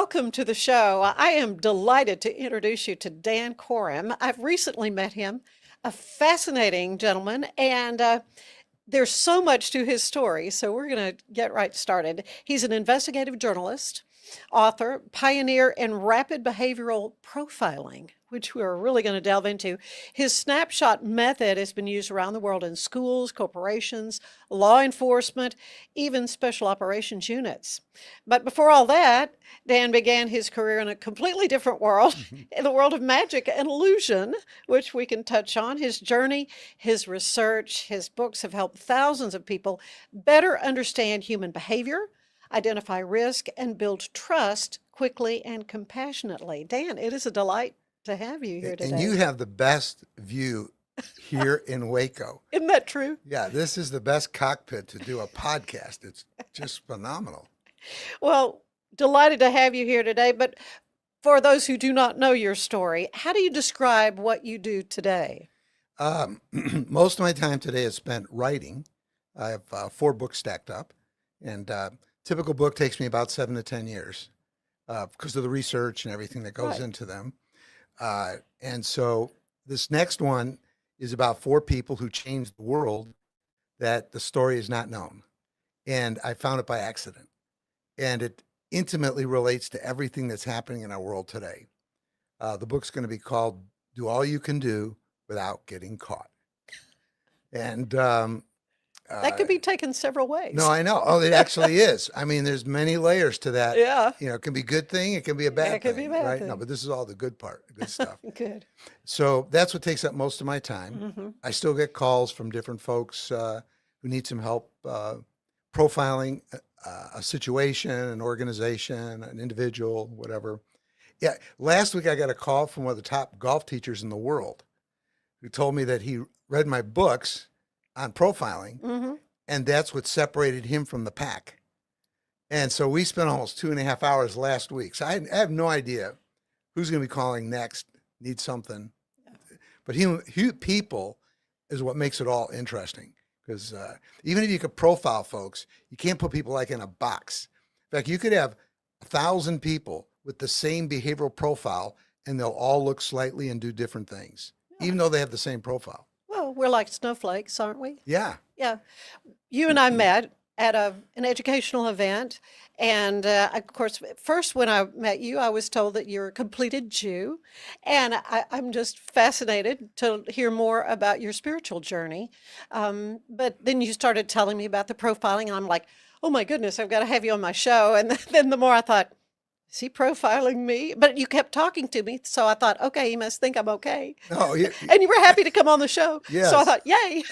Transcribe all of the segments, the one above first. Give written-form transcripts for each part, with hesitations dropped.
Welcome to the show. I am delighted to introduce you to Dan Korem. I've recently met him, a fascinating gentleman, and there's so much to his story, so we're going to get right started. He's an investigative journalist, author, pioneer in rapid behavioral profiling, which we're really going to delve into. His snapshot method has been used around the world in schools, corporations, law enforcement, even special operations units. But before all that, Dan began his career in a completely different world, in the world of magic and illusion, which we can touch on. His journey, his research, his books have helped thousands of people better understand human behavior, identify risk, and build trust quickly and compassionately. Dan, it is a delight to have you here today. And you have the best view here in Waco. Isn't that true? Yeah, this is the best cockpit to do a podcast. It's just phenomenal. Well, delighted to have you here today. But for those who do not know your story, how do you describe what you do today? Most of my time today is spent writing. I have 4 books stacked up, and typical book takes me about 7 to 10 years because of the research and everything that goes into them. And so this next one is about 4 people who changed the world that the story is not known. And I found it by accident. And it intimately relates to everything that's happening in our world today. The book's going to be called Do All You Can Do Without Getting Caught. And that could be taken several ways. no, I know. Oh, it actually is. I mean, there's many layers to that. Yeah. You know, it can be a good thing. It can be a bad thing. It can be a bad right? thing. No, but this is all the good part, good stuff. Good. So that's what takes up most of my time. Mm-hmm. I still get calls from different folks who need some help profiling a situation, an organization, an individual, whatever. Yeah. Last week, I got a call from one of the top golf teachers in the world who told me that he read my books on profiling. Mm-hmm. And that's what separated him from the pack. And so we spent almost 2.5 hours last week. So I have no idea who's going to be calling next, need something. Yeah. But people is what makes it all interesting. Because even if you could profile folks, you can't put people like in a box. In fact, you could have 1,000 people with the same behavioral profile, and they'll all look slightly and do different things, even though they have the same profile. Well, we're like snowflakes, aren't we? Yeah. Yeah. You and I met at an educational event. And of course, first when I met you, I was told that you're a completed Jew. And I'm just fascinated to hear more about your spiritual journey. But then you started telling me about the profiling, and I'm like, oh my goodness, I've got to have you on my show. And then the more I thought, is he profiling me? But you kept talking to me, so I thought, okay, he must think I'm okay. Oh, yeah. And you were happy to come on the show. Yes. So I thought, yay.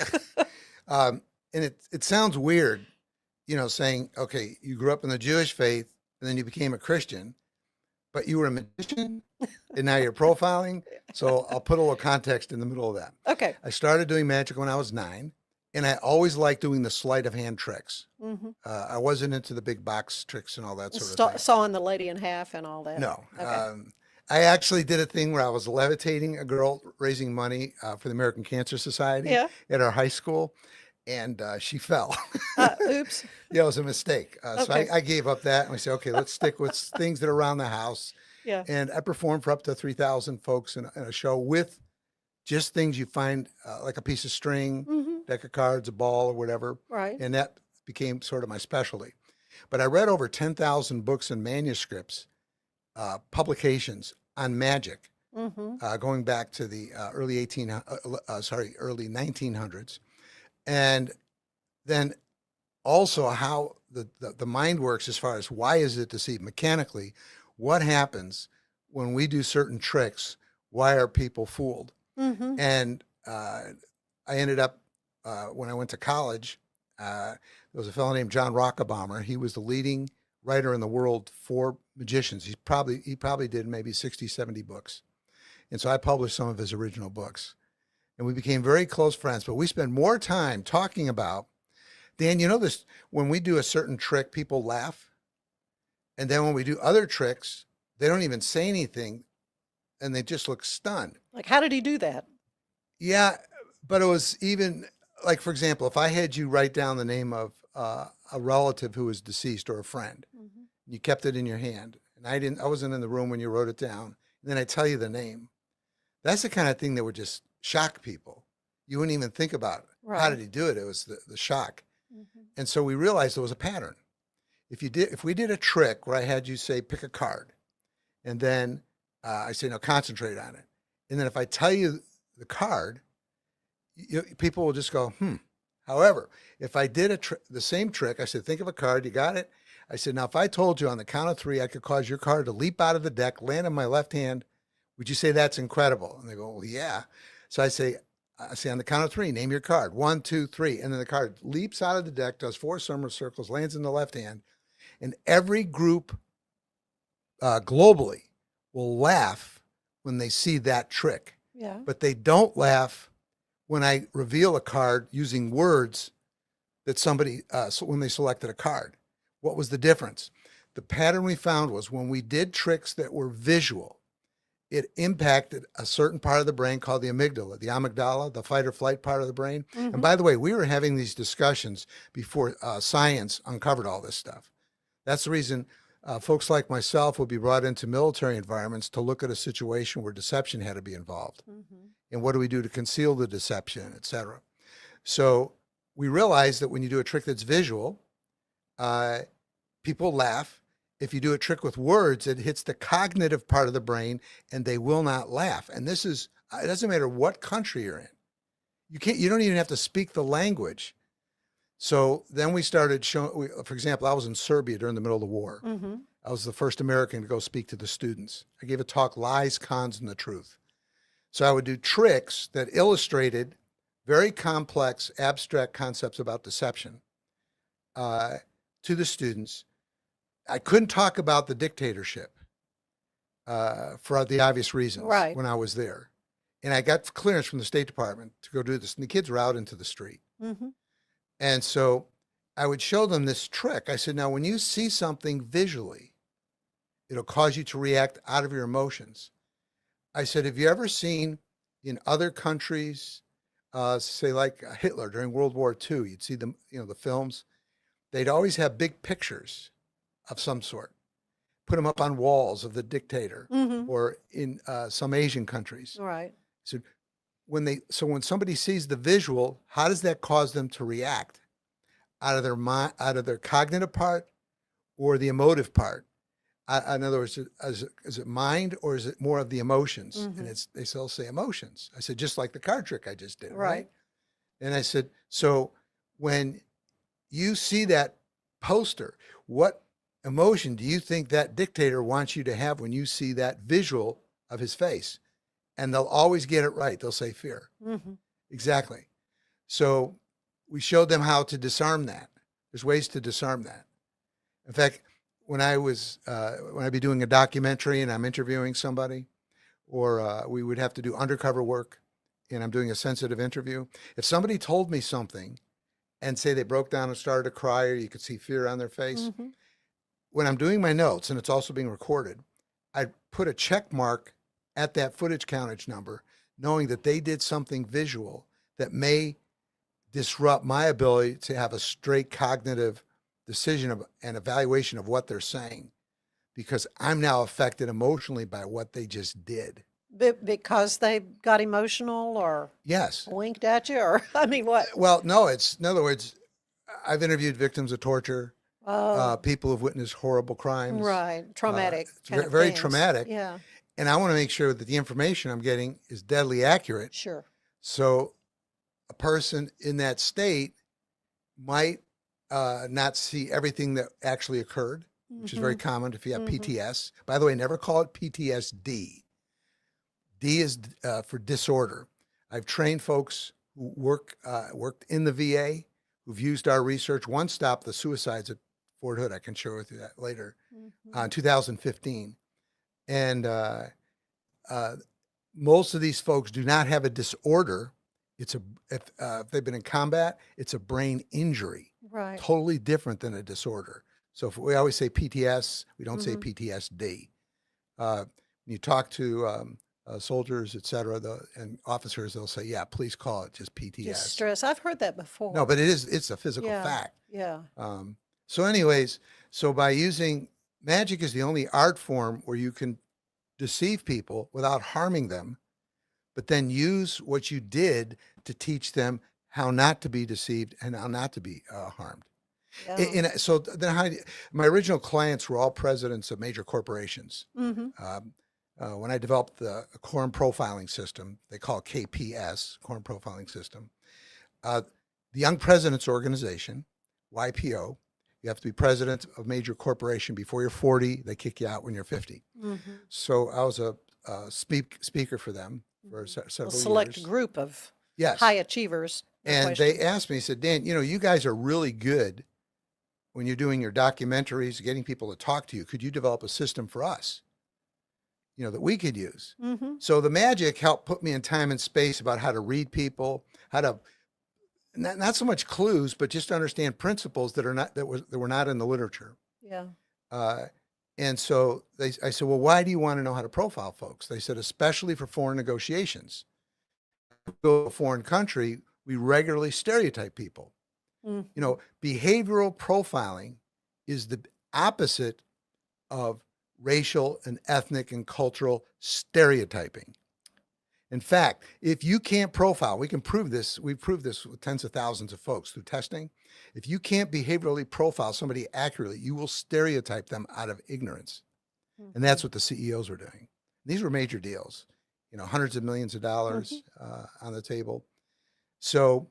And it sounds weird, you know, saying, okay, you grew up in the Jewish faith and then you became a Christian, but you were a magician and now you're profiling. So I'll put a little context in the middle of that. Okay. I started doing magic when I was 9, and I always liked doing the sleight of hand tricks. Mm-hmm. I wasn't into the big box tricks and all that sort of thing. Sawing the lady in half and all that. No. Okay. I actually did a thing where I was levitating a girl raising money for the American Cancer Society at our high school. And she fell. Oops. Yeah, it was a mistake. So Okay. I gave up that, and we said, okay, let's stick with things that are around the house. Yeah. And I performed for up to 3,000 folks in a show with just things you find, like a piece of string, Mm-hmm. deck of cards, a ball, or whatever. Right. And that became sort of my specialty. But I read over 10,000 books and manuscripts, publications on magic, Mm-hmm. going back to the early 1900s. And then also how the mind works as far as why is it deceived mechanically? What happens when we do certain tricks? Why are people fooled? Mm-hmm. And I ended up, when I went to college, there was a fellow named John Rockabomber. He was the leading writer in the world for magicians. He probably did maybe 60, 70 books. And so I published some of his original books. And we became very close friends, but we spend more time talking about, Dan, you know this, when we do a certain trick, people laugh. And then when we do other tricks, they don't even say anything and they just look stunned. Like, how did he do that? Yeah, but it was even, like, for example, if I had you write down the name of a relative who was deceased or a friend, Mm-hmm. you kept it in your hand and I wasn't in the room when you wrote it down, and then I tell you the name. That's the kind of thing that would just shock people. You wouldn't even think about it. How did Right. he do it? It was the shock. Mhm. And so we realized there was a pattern. If we did a trick where I had you say, pick a card, and then I say, no, concentrate on it. And then if I tell you the card, people will just go, hmm. However, if I did the same trick, I said, think of a card, you got it? I said, now if I told you on the count of 3, I could cause your card to leap out of the deck, land on my left hand, would you say that's incredible? And they go, well, yeah. So I say on the count of 3, name your card. 1, 2, 3. And then the card leaps out of the deck, does 4 summer circles, lands in the left hand. And every group globally will laugh when they see that trick. Yeah. But they don't laugh when I reveal a card using words that somebody, when they selected a card. What was the difference? The pattern we found was when we did tricks that were visual, it impacted a certain part of the brain called the amygdala, the fight or flight part of the brain. Mhm. And by the way, we were having these discussions before science uncovered all this stuff. That's the reason folks like myself will be brought into military environments to look at a situation where deception had to be involved. Mhm. And what do we do to conceal the deception, et cetera? So we realize that when you do a trick that's visual, people laugh. If you do a trick with words, it hits the cognitive part of the brain and they will not laugh. And this is, it doesn't matter what country you're in. You don't even have to speak the language. So then we started showing, for example, I was in Serbia during the middle of the war. Mhm. I was the first American to go speak to the students. I gave a talk, Lies, Cons, and the Truth. So I would do tricks that illustrated very complex, abstract concepts about deception to the students. I couldn't talk about the dictatorship for the obvious reasons Right. when I was there. And I got clearance from the State Department to go do this. And the kids were out into the street. Mhm. And so I would show them this trick. I said, now, when you see something visually, it'll cause you to react out of your emotions. I said, have you ever seen in other countries, say like Hitler during World War II, you'd see the films, they'd always have big pictures of some sort, put them up on walls of the dictator, Mhm. or in some Asian countries. Right. So when somebody sees the visual, how does that cause them to react? Out of their mind, out of their cognitive part or the emotive part? In other words, is it mind or is it more of the emotions? Mhm. And they still say emotions. I said, just like the card trick I just did, right? Right. And I said, so when you see that poster, what emotion do you think that dictator wants you to have when you see that visual of his face? And they'll always get it right. They'll say fear. Mhm. Exactly. So we showed them how to disarm that. There's ways to disarm that. In fact, when I'd be doing a documentary and I'm interviewing somebody, or we would have to do undercover work and I'm doing a sensitive interview, if somebody told me something and say they broke down and started to cry, or you could see fear on their face, Mhm. when I'm doing my notes and it's also being recorded, I put a check mark at that footage countage number, knowing that they did something visual that may disrupt my ability to have a straight cognitive decision and evaluation of what they're saying, because I'm now affected emotionally by what they just did. Because they got emotional or Yes. winked at you, or I mean, what? Well, no, in other words, I've interviewed victims of torture, Oh, people who've witnessed horrible crimes. right. Traumatic It's kind of very things. traumatic. Yeah, And I want to make sure that the information I'm getting is deadly accurate. sure. So a person in that state might not see everything that actually occurred, which is very Mhm. common if you have Mhm. PTS. By the way, never call it PTSD. D is for disorder. I've trained folks who worked in the VA, who've used our research. One stopped the suicides at Fort Hood. I can share with you that later, Mhm. in 2015. And most of these folks do not have a disorder. If they've been in combat, it's a brain injury, Right. totally different than a disorder. So if we always say PTS, we don't say Mhm. PTSD. When you talk to soldiers, et cetera, and officers, they'll say, yeah, please call it just PTS. Just stress. I've heard that before. No, but it's a physical Yeah. fact. Yeah. So anyways, so by using magic is the only art form where you can deceive people without harming them, but then use what you did to teach them how not to be deceived and how not to be harmed. Yeah. So then my original clients were all presidents of major corporations. Mm-hmm. When I developed the Korem Profiling System, they call it KPS, Korem Profiling System, the Young Presidents Organization, YPO, you have to be president of major corporation before you're 40. They kick you out when you're 50. Mm-hmm. So I was a speaker for them for A several select years. group of Yes. high achievers. No And question. they asked me, said, Dan, you guys are really good when you're doing your documentaries, getting people to talk to you. Could you develop a system for us, that we could use? Mm-hmm. So the magic helped put me in time and space about how to read people, how to not so much clues, but just understand principles that were not in the literature. Yeah. And so I said, well, why do you want to know how to profile folks? They said, especially for foreign negotiations. Go to a foreign country, we regularly stereotype people. Mm-hmm. Behavioral profiling is the opposite of racial and ethnic and cultural stereotyping. In fact, if you can't profile, we can prove this. We've proved this with tens of thousands of folks through testing. If you can't behaviorally profile somebody accurately, you will stereotype them out of ignorance. Mm-hmm. And that's what the CEOs were doing. These were major deals, hundreds of millions of dollars on the table. So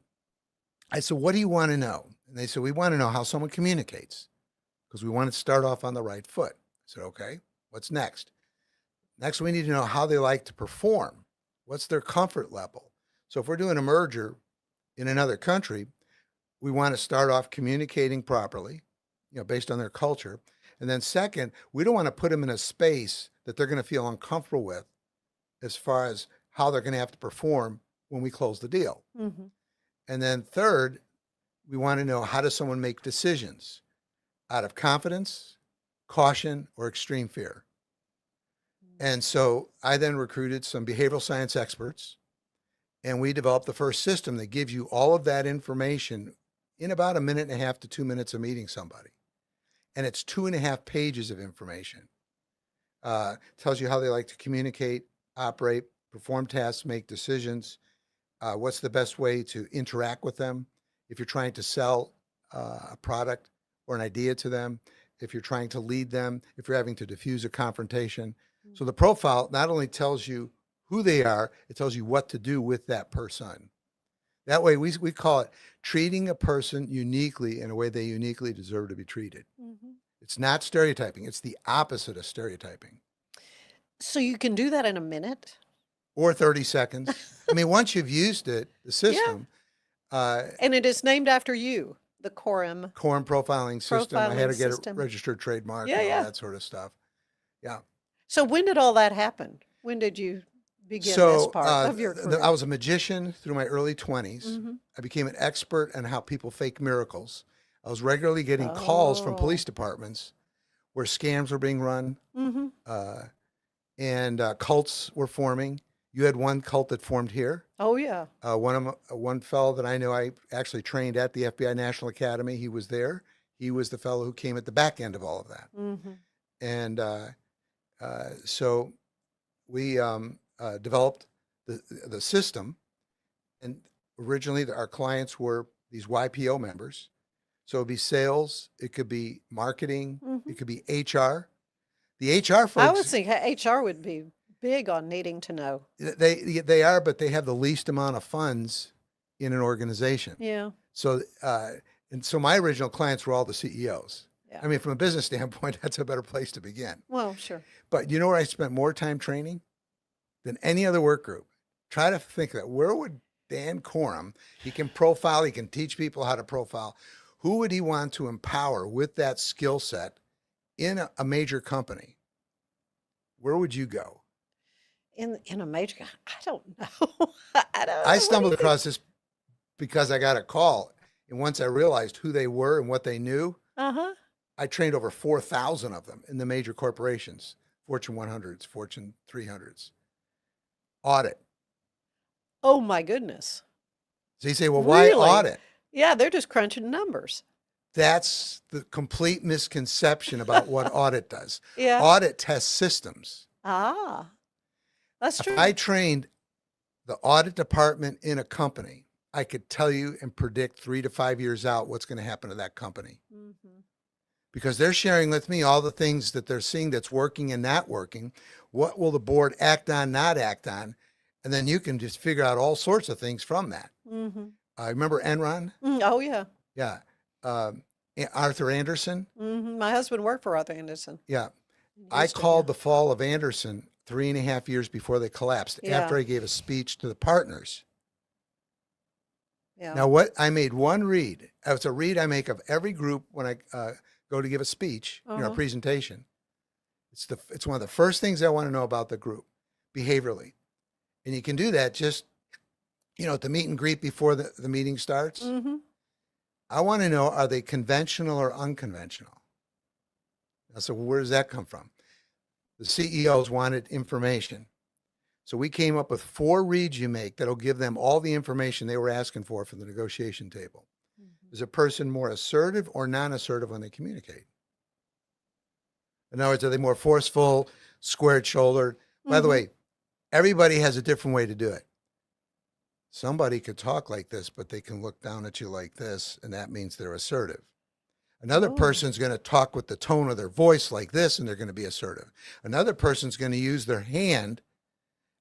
I said, what do you want to know? And they said, we want to know how someone communicates because we want to start off on the right foot. I said, okay, what's next? Next, we need to know how they like to perform. What's their comfort level? So if we're doing a merger in another country, we want to start off communicating properly, based on their culture. And then second, we don't want to put them in a space that they're going to feel uncomfortable with as far as how they're going to have to perform when we close the deal. Mm-hmm. And then third, we want to know, how does someone make decisions out of confidence, caution, or extreme fear? And so I then recruited some behavioral science experts, and we developed the first system that gives you all of that information in about 1.5 to 2 minutes of meeting somebody. And it's 2.5 pages of information. Tells you how they like to communicate, operate, perform tasks, make decisions, what's the best way to interact with them if you're trying to sell a product or an idea to them, if you're trying to lead them, if you're having to diffuse a confrontation. So the profile not only tells you who they are, it tells you what to do with that person. That way, we call it treating a person uniquely in a way they uniquely deserve to be treated. Mm-hmm. It's not stereotyping. It's the opposite of stereotyping. So you can do that in a minute? Or 30 seconds. I mean, once you've used it, the system. And it is named after you, the Korem Profiling System. I had to get System. a registered trademark Yeah, and all yeah. that sort of stuff. Yeah. So when did all that happen? When did you begin this So part of your career? I was a magician through my early 20s. Mm-hmm. I became an expert on how people fake miracles. I was regularly getting calls from police departments where scams were being run, Mm-hmm. and cults were forming. You had one cult that formed here. Oh, yeah. One fellow that I know, I actually trained at the FBI National Academy. He was there. He was the fellow who came at the back end of all of that. Mm-hmm. And so we developed the system. And originally, our clients were these YPO members. So it'd be sales, it could be marketing, Mm-hmm. it could be HR. The HR folks, I would think HR would be big on needing to know. they are, but they have the least amount of funds in an organization. Yeah. So and so my original clients were all the CEOs. Yeah. I mean, from a business standpoint, that's a better place to begin. Well, sure. But you know where I spent more time training than any other work group? Try to think of that. Where would Dan Korem, he can profile, he can teach people how to profile. Who would he want to empower with that skill set in a major company? Where would you go? In a major, I don't know. I don't know. I stumbled across this because I got a call. And once I realized who they were and what they knew, Uh-huh. I trained over 4,000 of them in the major corporations, Fortune 100s, Fortune 300s. Audit. Oh, my goodness. So you say, well, why Really? audit? Yeah, they're just crunching numbers. That's the complete misconception about what audit does. Yeah. Audit tests systems. Ah, that's If true. I trained the audit department in a company, I could tell you and predict 3 to 5 years out what's going to happen to that company. Mm-hmm. Because they're sharing with me all the things that they're seeing that's working and not working. What will the board act on, not act on? And then you can just figure out all sorts of things from that. Mm-hmm. I remember Enron. Oh, yeah. Yeah. Arthur Anderson. Mm-hmm. My husband worked for Arthur Anderson. Yeah. in I Houston, called yeah. the fall of Anderson 3.5 years before they collapsed, Yeah. after I gave a speech to the partners. Yeah. Now, what I made one read. It's a read I make of every group when I go to give a speech, a Uh-huh. presentation. It's one of the first things I want to know about the group, behaviorally, and you can do that just at the meet and greet before the meeting starts. Mm-hmm. I want to know, are they conventional or unconventional? So where does that come from? The CEOs wanted information. So we came up with 4 reads you make that'll give them all the information they were asking for the negotiation table. Mm-hmm. Is a person more assertive or non-assertive when they communicate? In other words, are they more forceful, squared-shouldered? By the Mhm. way, everybody has a different way to do it. Somebody could talk like this, but they can look down at you like this, and that means they're assertive. Another Oh. person's going to talk with the tone of their voice like this, and they're going to be assertive. Another person's going to use their hand.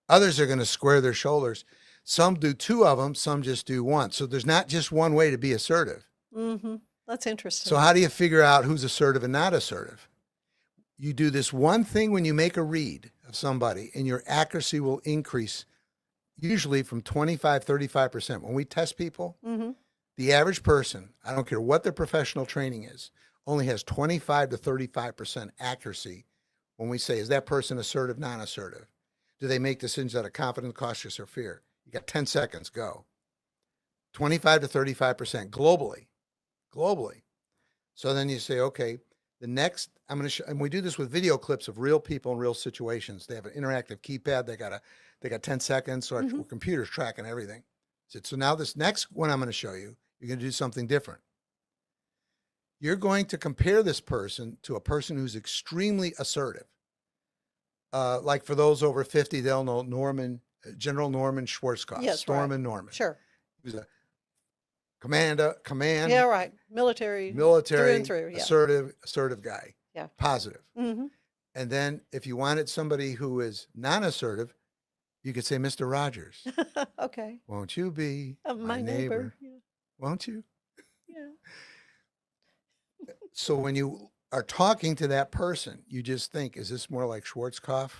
Others are going to square their shoulders. Some do 2 of them, some just do 1. So there's not just one way to be assertive. Mm-hmm. That's interesting. So how do you figure out who's assertive and not assertive? You do this one thing when you make a read of somebody, and your accuracy will increase usually from 25, 35%. When we test people, Mm-hmm. the average person, I don't care what their professional training is, only has 25 to 35% accuracy when we say, is that person assertive, non-assertive? Do they make decisions out of confidence, cautious, or fear? You got 10 seconds, go. 25 to 35% globally. So then you say, okay, the next, I'm going to show, and we do this with video clips of real people in real situations. They have an interactive keypad. They got 10 seconds. So our Mhm. computer's tracking everything. So now this next one I'm going to show you, you're going to do something different. You're going to compare this person to a person who's extremely assertive. Like for those over 50, they'll know General Norman Schwarzkopf. Yes, Storm right. and Norman. Sure. He was a command, Yeah, right. Military military, through. Yeah. assertive guy. Yeah. Positive. Mm-hmm. And then if you wanted somebody who is non-assertive, you could say, Mr. Rogers, Okay. won't you be My neighbor. Yeah. Won't you? Yeah. So when you are talking to that person, you just think, is this more like Schwarzkopf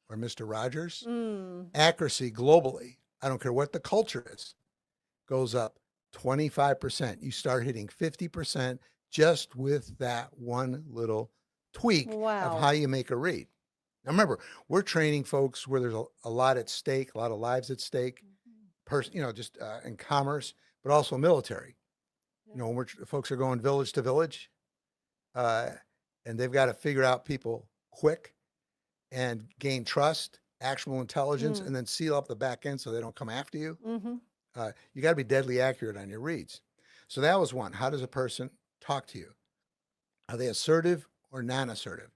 or Mr. Rogers? Mm. Accuracy globally, I don't care what the culture is, goes up 25%. You start hitting 50% just with that one little tweak Wow. of how you make a read. Now remember, we're training folks where there's a lot at stake, a lot of lives at stake, just in commerce, but also military. When folks are going village to village, and they've got to figure out people quick and gain trust, actionable intelligence, and then seal up the back end so they don't come after you. Mm-hmm. You got to be deadly accurate on your reads. So that was one. How does a person talk to you? Are they assertive or non-assertive?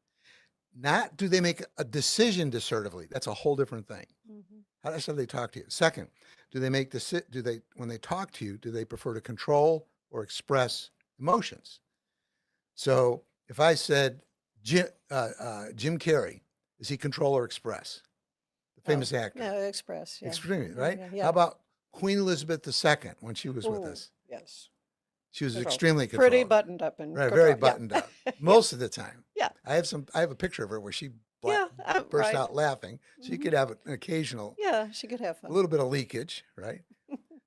Not do they make a decision assertively? That's a whole different thing. Mm-hmm. How do they talk to you? Second, when they talk to you, do they prefer to control or express emotions? So if I said Jim Carrey, is he control or express? The famous actor. Yeah, express. Yeah. Extremely, right? Yeah. How about Queen Elizabeth II when she was with Ooh, us? yes. She was Control. extremely controlled. Pretty buttoned up and Right, very control. Yeah. buttoned up most of the time. Yeah. I have a picture of her where she burst right. out laughing. So you could have an occasional, Yeah, she could have a fun. little bit of leakage, right?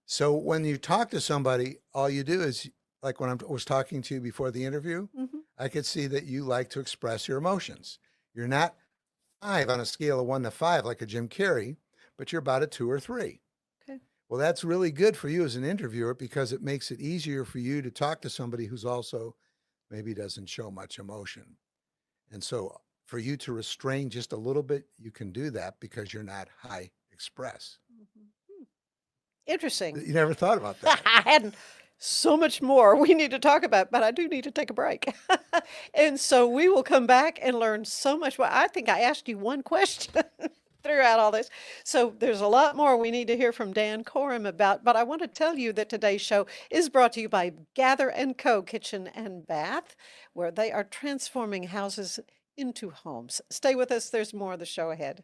So when you talk to somebody, all you do is, like when I was talking to you before the interview, Mm-hmm. I could see that you like to express your emotions. You're not 5 on a scale of 1 to 5 like a Jim Carrey, but you're about a 2 or 3. Okay. Well, that's really good for you as an interviewer because it makes it easier for you to talk to somebody who's also maybe doesn't show much emotion. And so for you to restrain just a little bit, you can do that because you're not high express. Mm-hmm. Interesting. You never thought about that. I hadn't so much more we need to talk about, but I do need to take a break. And so we will come back and learn so much more. I think I asked you one question throughout all this. So there's a lot more we need to hear from Dan Korem about, but I want to tell you that today's show is brought to you by Gather & Co. Kitchen and Bath, where they are transforming houses into homes. Stay with us. There's more of the show ahead.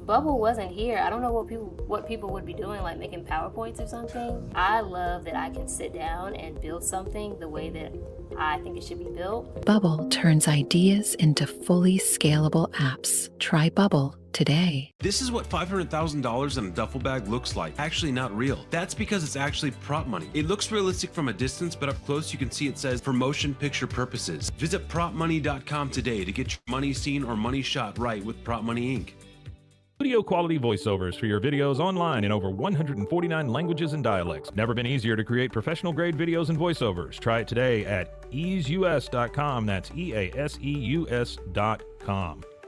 Bubble wasn't here. I don't know what people would be doing, like making PowerPoints or something. I love that I can sit down and build something the way that I think it should be built. Bubble turns ideas into fully scalable apps. Try Bubble today. This is what $500,000 in a duffel bag looks like. Actually not real. That's because it's actually prop money. It looks realistic from a distance, but up close you can see it says for motion picture purposes. Visit propmoney.com today to get your money seen or money shot right with Prop Money Inc. Studio quality voiceovers for your videos online in over 149 languages and dialects. Never been easier to create professional grade videos and voiceovers. Try it today at easeus.com. That's EASEUS.com.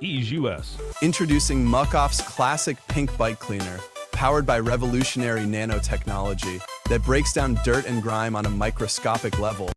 Ease US. Introducing Muck-Off's classic pink bike cleaner, powered by revolutionary nanotechnology that breaks down dirt and grime on a microscopic level.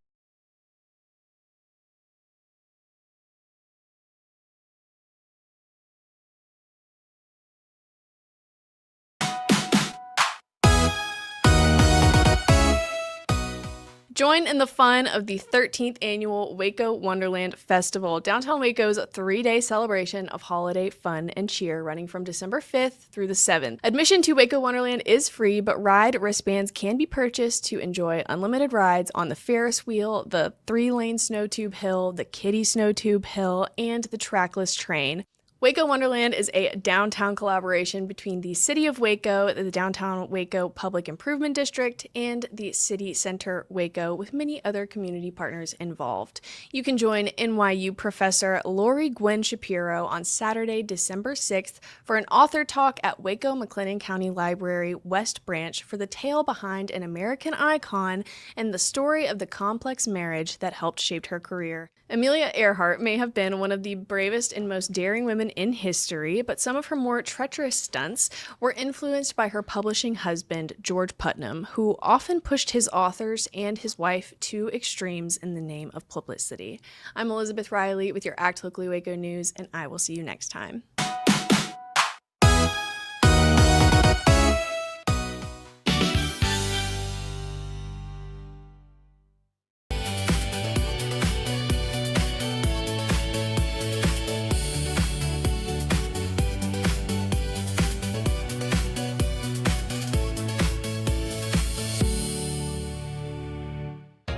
Join in the fun of the 13th annual Waco Wonderland Festival, downtown Waco's 3-day celebration of holiday fun and cheer running from December 5th through the 7th. Admission to Waco Wonderland is free, but ride wristbands can be purchased to enjoy unlimited rides on the Ferris wheel, the 3-lane snow tube hill, the kiddie snow tube hill, and the trackless train. Waco Wonderland is a downtown collaboration between the City of Waco, the Downtown Waco Public Improvement District, and the City Center Waco, with many other community partners involved. You can join NYU professor Lori Gwen Shapiro on Saturday, December 6th for an author talk at Waco McLennan County Library West Branch for the tale behind an American icon and the story of the complex marriage that helped shape her career. Amelia Earhart may have been one of the bravest and most daring women in history, but some of her more treacherous stunts were influenced by her publishing husband, George Putnam, who often pushed his authors and his wife to extremes in the name of publicity. I'm Elizabeth Riley with your Act Locally Waco News, and I will see you next time.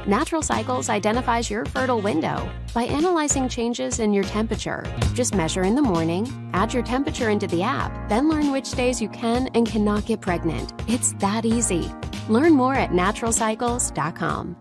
Natural Cycles identifies your fertile window by analyzing changes in your temperature. Just measure in the morning, add your temperature into the app, then learn which days you can and cannot get pregnant. It's that easy. Learn more at naturalcycles.com.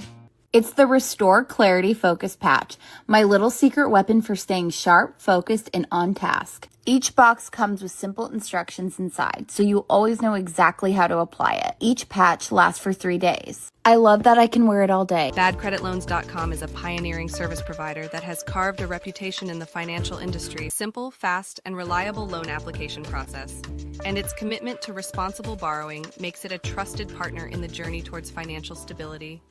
It's the Restore Clarity Focus Patch, my little secret weapon for staying sharp, focused, and on task. Each box comes with simple instructions inside, so you always know exactly how to apply it. Each patch lasts for 3 days. I love that I can wear it all day. BadCreditLoans.com is a pioneering service provider that has carved a reputation in the financial industry. Simple, fast, and reliable loan application process. And its commitment to responsible borrowing makes it a trusted partner in the journey towards financial stability.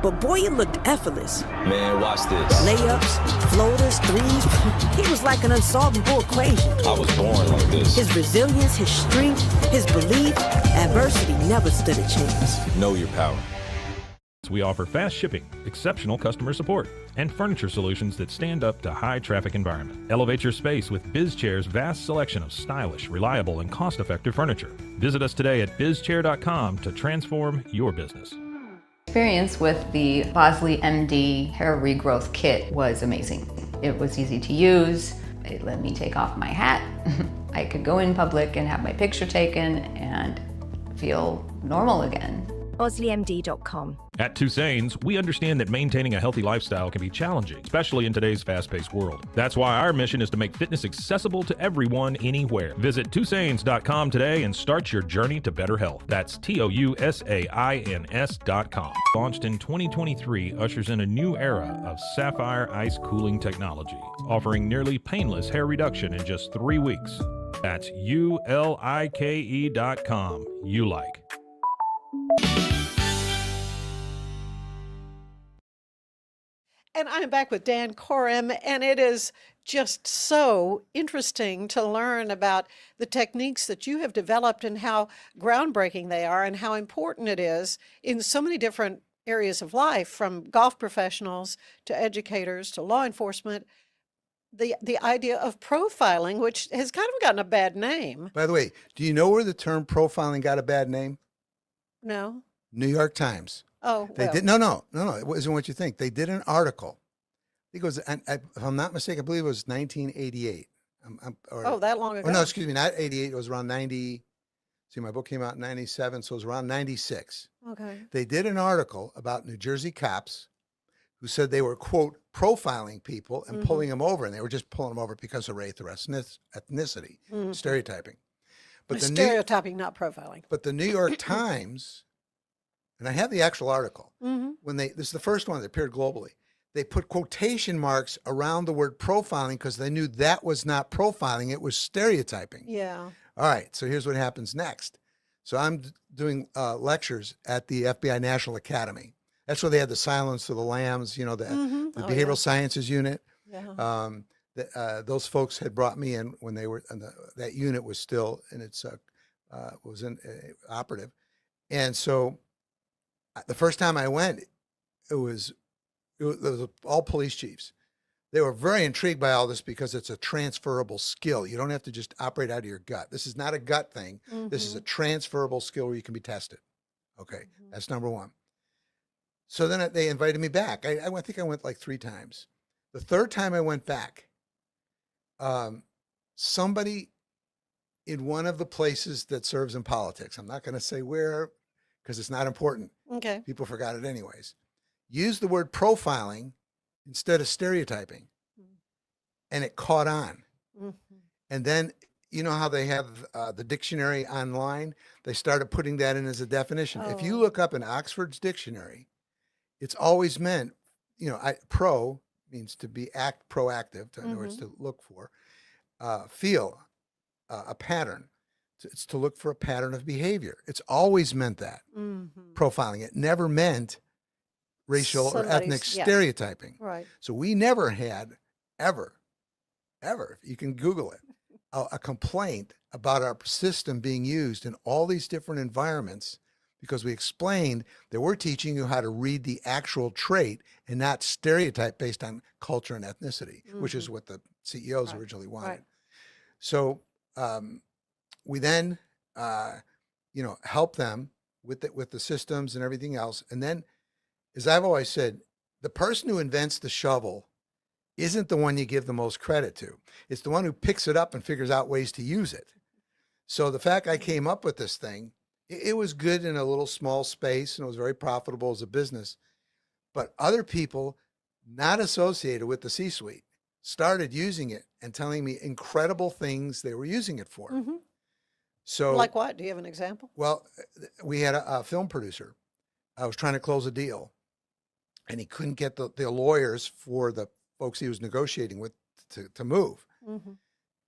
But boy, it looked effortless. Man, watch this. Layups, floaters, threes. He was like an unsolvable equation. I was born like this. His resilience, his strength, his belief, adversity never stood a chance. Know your power. we offer fast shipping, exceptional customer support, and furniture solutions that stand up to high traffic environment. Elevate your space with BizChair's vast selection of stylish, reliable, and cost-effective furniture. Visit us today at bizchair.com to transform your business. Experience with the Bosley MD hair regrowth kit was amazing. It was easy to use. It let me take off my hat. I could go in public and have my picture taken and feel normal again. BosleyMD.com. At Two Sanes, we understand that maintaining a healthy lifestyle can be challenging, especially in today's fast-paced world. That's why our mission is to make fitness accessible to everyone, anywhere. Visit twosanes.com today and start your journey to better health. That's TOUSAINS.com. Launched in 2023, ushers in a new era of sapphire ice cooling technology, offering nearly painless hair reduction in just 3 weeks. That's ULIKE.com. You like. And I'm back with Dan Korem, and it is just so interesting to learn about the techniques that you have developed and how groundbreaking they are and how important it is in so many different areas of life, from golf professionals to educators to law enforcement. The idea of profiling, which has kind of gotten a bad name. By the way, do you know where the term profiling got a bad name? No. New York Times. Oh, They well. did no. It wasn't what you think. They did an article. I think it was, if I'm not mistaken, I believe it was 1988. Oh, that long ago. Oh, no, excuse me, not 88. It was around 90. See, my book came out in 97, so it was around 96. Okay. They did an article about New Jersey cops who said they were, quote, profiling people and pulling them over, and they were just pulling them over because of race or ethnicity, stereotyping. But the Stereotyping, not profiling. But the New York Times, and I have the actual article, when this is the first one that appeared globally, they put quotation marks around the word profiling because they knew that was not profiling, it was stereotyping. Yeah. All right, so here's what happens next. So I'm doing lectures at the FBI National Academy. That's where they had the Silence of the Lambs, you know, the Behavioral Sciences unit. Yeah. Those folks had brought me in when they were, that unit was still in its, operative. And so the first time I went, it was all police chiefs. They were very intrigued by all this because it's a transferable skill. You don't have to just operate out of your gut. This is not a gut thing. This is a transferable skill where you can be tested. Okay, that's number one. So then they invited me back. I think I went like 3 times. The third time I went back, somebody in one of the places that serves in politics, I'm not going to say where because it's not important. Okay. People forgot it anyways. Used the word profiling instead of stereotyping, and it caught on. And then, you know how they have the dictionary online? They started putting that in as a definition. If you look up in Oxford's dictionary, it's always meant, you know, pro means to be proactive, in other words, to look for, feel a pattern. It's to look for a pattern of behavior. It's always meant that. Profiling. It never meant racial or ethnic stereotyping. Right. So we never had ever, you can Google it, a complaint about our system being used in all these different environments because we explained that we're teaching you how to read the actual trait and not stereotype based on culture and ethnicity, which is what the CEOs originally wanted. Right. So we then, help them with the systems and everything else. And then, as I've always said, the person who invents the shovel isn't the one you give the most credit to. It's the one who picks it up and figures out ways to use it. So the fact I came up with this thing, it was good in a little small space and it was very profitable as a business. But other people not associated with the C-suite started using it and telling me incredible things they were using it for. So, like what? Do you have an example? Well, we had a film producer. I was trying to close a deal, and he couldn't get the lawyers for the folks he was negotiating with to move.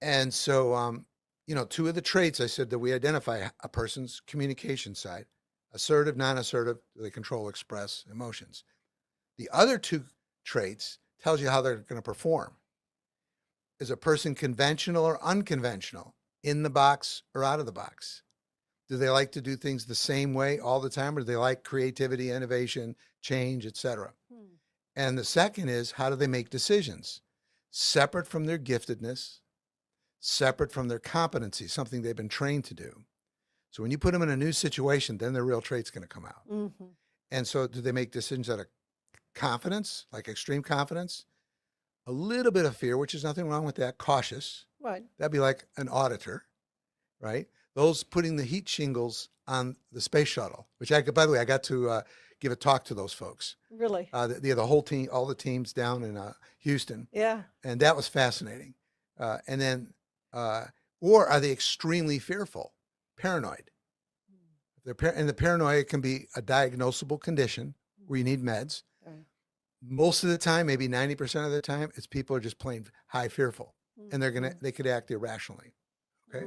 And so, 2 of the traits I said that we identify a person's communication side, assertive, non-assertive, they control, express emotions. The other 2 traits tells you how they're going to perform. Is a person conventional or unconventional, in the box or out of the box? Do they like to do things the same way all the time, or do they like creativity, innovation, change, etc. And the second is, how do they make decisions? Separate from their giftedness, separate from their competency, something they've been trained to do. So when you put them in a new situation, then their real trait's going to come out. Mm-hmm. And so do they make decisions out of confidence, like extreme confidence? A little bit of fear, which is nothing wrong with that. Cautious. Right. That'd be like an auditor, right? Those putting the heat shingles on the space shuttle, which by the way, I got to give a talk to those folks. Really? The whole team, all the teams down in Houston. Yeah. And that was fascinating. And then, or are they extremely fearful, paranoid? And the paranoia can be a diagnosable condition where you need meds. Right. Most of the time, maybe 90% of the time, it's people are just plain high fearful, and they could act irrationally. Okay.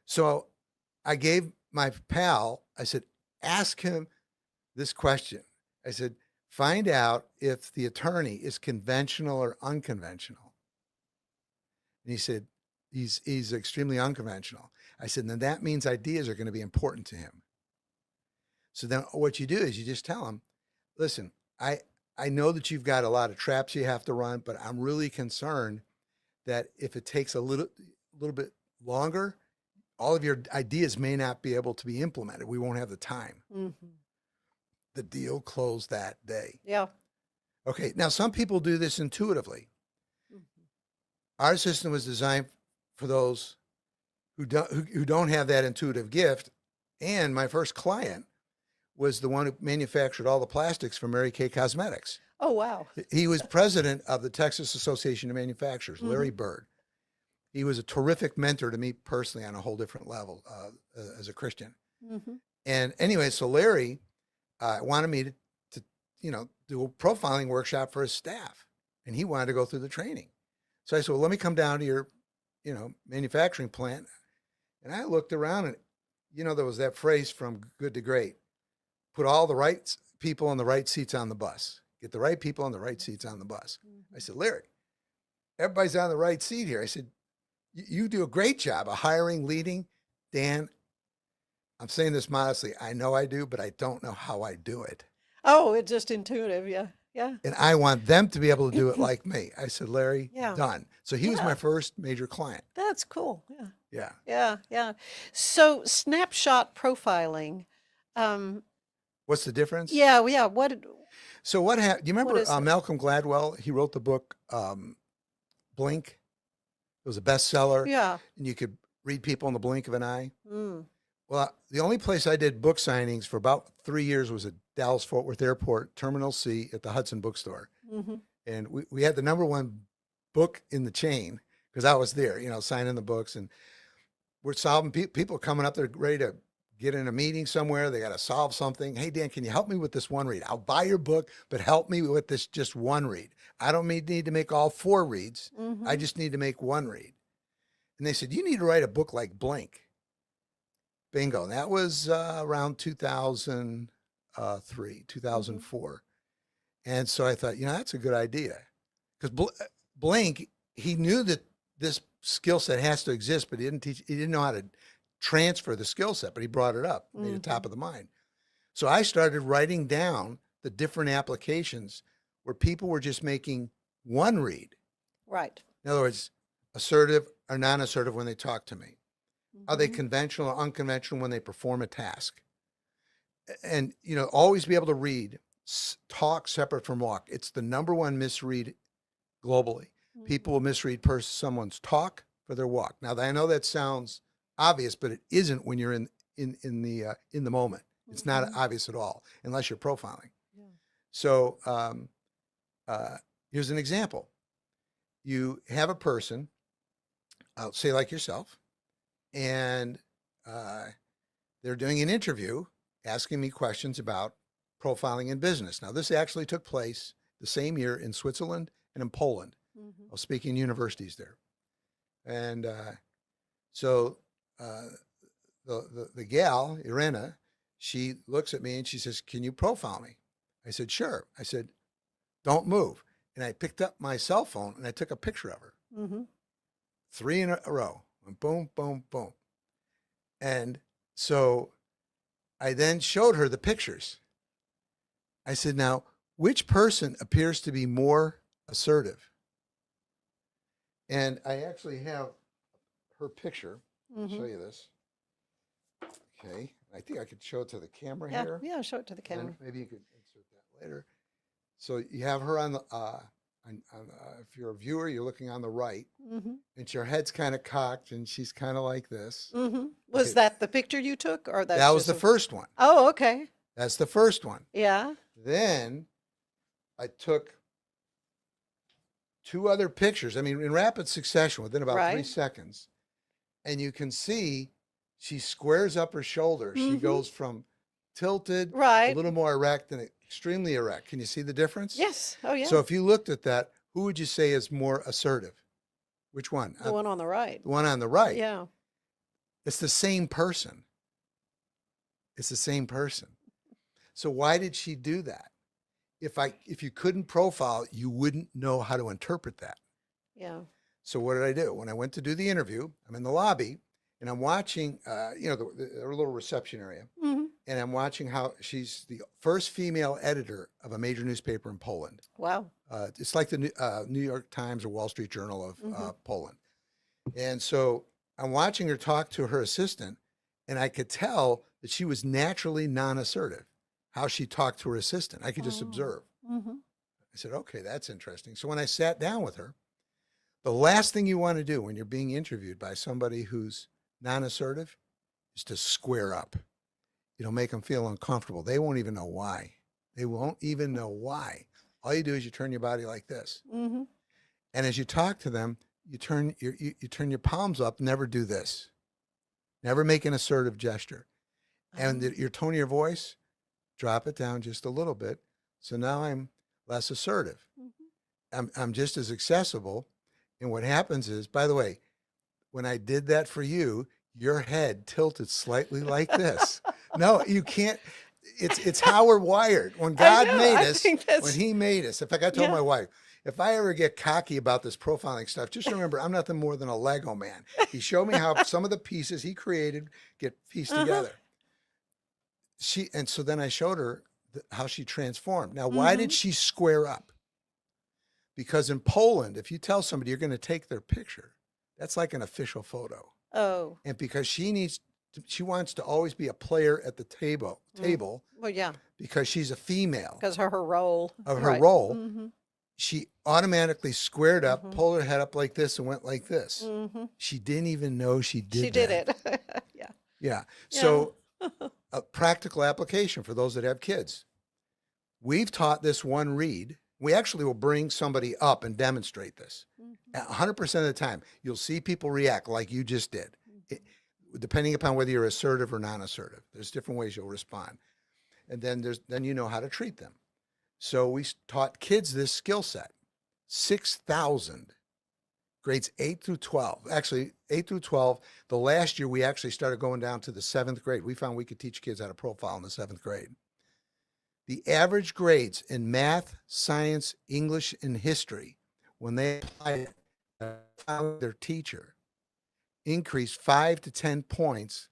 So I gave my pal, I said, ask him this question. I said, find out if the attorney is conventional or unconventional. And he said, he's extremely unconventional. I said, then that means ideas are going to be important to him. So then what you do is you just tell him, listen, I know that you've got a lot of traps you have to run, but I'm really concerned that if it takes a little bit longer, all of your ideas may not be able to be implemented. We won't have the time. Mm-hmm. The deal closed that day. Yeah. Okay. Now, some people do this intuitively. Our system was designed for those who don't have that intuitive gift. And my first client was the one who manufactured all the plastics for Mary Kay Cosmetics. Oh, wow. He was president of the Texas Association of Manufacturers, Larry Bird. He was a terrific mentor to me personally on a whole different level as a Christian. Mm-hmm. And anyway, so Larry wanted me to do a profiling workshop for his staff, and he wanted to go through the training. So I said, well, let me come down to your, manufacturing plant. And I looked around, and, there was that phrase from Good to Great: put all the right people on the right seats on the bus. Get the right people on the right seats on the bus. I said, Larry, everybody's on the right seat here. I said, you do a great job of hiring, leading. Dan, I'm saying this modestly. I know I do, but I don't know how I do it. Oh, it's just intuitive. Yeah. Yeah. And I want them to be able to do it like me. I said, Larry, Yeah. done. So he was my first major client. That's cool. Yeah. Yeah. Yeah. Yeah. So snapshot profiling. What's the difference? Yeah. Yeah. What? So what happened? Do you remember is it? Malcolm Gladwell? He wrote the book Blink. It was a bestseller. Yeah. And you could read people in the blink of an eye. Mm. Well, the only place I did book signings for about 3 years was at Dallas-Fort Worth Airport, Terminal C at the Hudson Bookstore. Mm-hmm. And we had the #1 book in the chain because I was there, signing the books. And we're solving people coming up there ready to get in a meeting somewhere. They got to solve something. Hey, Dan, can you help me with this one read? I'll buy your book, but help me with this just one read. I don't need to make all 4 reads. Mm-hmm. I just need to make one read. And they said, you need to write a book like Blink. Bingo. And that was around 2003, 2004. And so I thought, that's a good idea. Because Blink, he knew that this skill set has to exist, but he didn't know how to transfer the skill set, but he brought it up, made it top of the mind. So I started writing down the different applications where people were just making one read. Right. In other words, assertive or non-assertive when they talk to me. Are they conventional or unconventional when they perform a task? And, always be able to read, talk separate from walk. It's the #1 misread globally. People will misread someone's talk for their walk. Now, I know that sounds obvious, but it isn't when you're in the moment. It's not obvious at all unless you're profiling. Yeah. So here's an example. You have a person, say like yourself, and they're doing an interview asking me questions about profiling in business. Now, this actually took place the same year in Switzerland and in Poland. I was speaking in universities there. And so the gal, Irena, she looks at me and she says, can you profile me? I said, sure. I said, don't move. And I picked up my cell phone and I took a picture of her. 3 in a row. Boom, boom, boom. And so I then showed her the pictures. I said, now, which person appears to be more assertive? And I actually have her picture. I'll show you this. Okay. I think I could show it to the camera here. Yeah, show it to the camera. And maybe you could insert that later. So you have her on the, if you're a viewer, you're looking on the right, and her head's kind of cocked, and she's kind of like this. Was that the picture you took, or that's that was just the first one? Oh, okay. That's the first one. Yeah. Then I took 2 other pictures. I mean, in rapid succession, within about 3 seconds, and you can see she squares up her shoulders. She goes from tilted, a little more erect, and extremely erect. Can you see the difference? Yes. Oh, yeah. So if you looked at that, who would you say is more assertive? Which one? The one on the right. The one on the right. Yeah. It's the same person. It's the same person. So why did she do that? If you couldn't profile, you wouldn't know how to interpret that. Yeah. So what did I do? When I went to do the interview, I'm in the lobby and I'm watching, the little reception area. And I'm watching how she's the first female editor of a major newspaper in Poland. Wow. It's like the New York Times or Wall Street Journal of Poland. And so I'm watching her talk to her assistant, and I could tell that she was naturally non-assertive, how she talked to her assistant. I could just observe. I said, okay, that's interesting. So when I sat down with her, the last thing you want to do when you're being interviewed by somebody who's non-assertive is to square up. It'll make them feel uncomfortable. They won't even know why. They won't even know why. All you do is you turn your body like this. And as you talk to them, you turn your palms up. Never do this. Never make an assertive gesture. And your tone of your voice, drop it down just a little bit. So now I'm less assertive. I'm just as accessible. And what happens is, by the way, when I did that for you, your head tilted slightly like this. No, you can't. It's how we're wired. When God made us, when he made us, in fact, I told my wife, if I ever get cocky about this profiling stuff, just remember, I'm nothing more than a Lego man. He showed me how some of the pieces he created get pieced together. And so then I showed her how she transformed. Now, why did she square up? Because in Poland, if you tell somebody you're going to take their picture, that's like an official photo. Oh. And because she wants to always be a player at the table. Well, yeah. Because she's a female. Because of her role. She automatically squared up, pulled her head up like this, and went like this. She didn't even know she did that. She did it. Yeah. So a practical application for those that have kids. We've taught this one read. We actually will bring somebody up and demonstrate this. 100% of the time, you'll see people react like you just did, depending upon whether you're assertive or non-assertive. There's different ways you'll respond. And then you know how to treat them. So we taught kids this skill set, 6,000, grades 8 through 12. Actually, 8 through 12, the last year we actually started going down to the 7th grade. We found we could teach kids how to profile in the 7th grade. The average grades in math, science, English, and history, when they applied their teacher, increased 5 to 10 points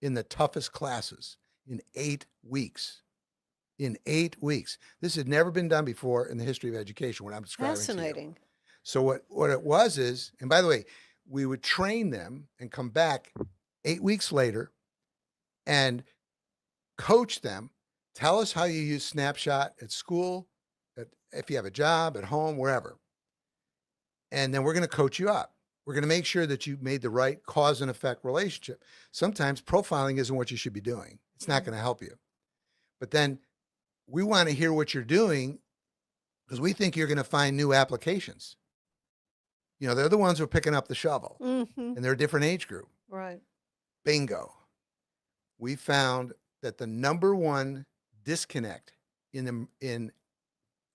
in the toughest classes in 8 weeks. In 8 weeks. This had never been done before in the history of education, what I'm describing. Fascinating. So what it was is, and by the way, we would train them and come back 8 weeks later and coach them. Tell us how you use Snapshot at school, if you have a job, at home, wherever. And then we're going to coach you up. We're going to make sure that you made the right cause and effect relationship. Sometimes profiling isn't what you should be doing. It's not going to help you. But then we want to hear what you're doing because we think you're going to find new applications. You know, they're the ones who are picking up the shovel, and they're a different age group. Right. Bingo. We found that the number one disconnect in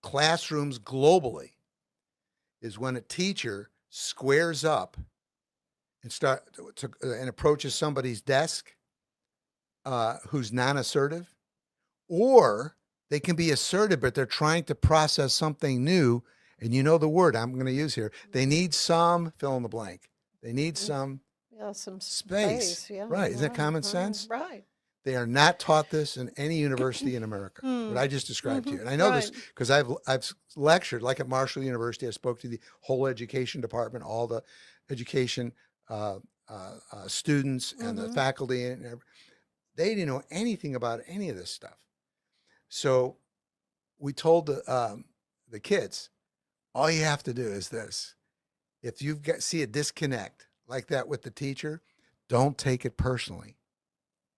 classrooms globally is when a teacher squares up and approaches somebody's desk who's non-assertive, or they can be assertive, but they're trying to process something new. And you know the word I'm going to use here. They need some fill in the blank. They need some some space. Yeah, right. Isn't that common sense? Right. They are not taught this in any university in America, what I just described to you. And I know this because I've lectured, like at Marshall University. I spoke to the whole education department, all the education students and the faculty, and they didn't know anything about any of this stuff. So we told the kids, all you have to do is this. If you see a disconnect like that with the teacher, don't take it personally.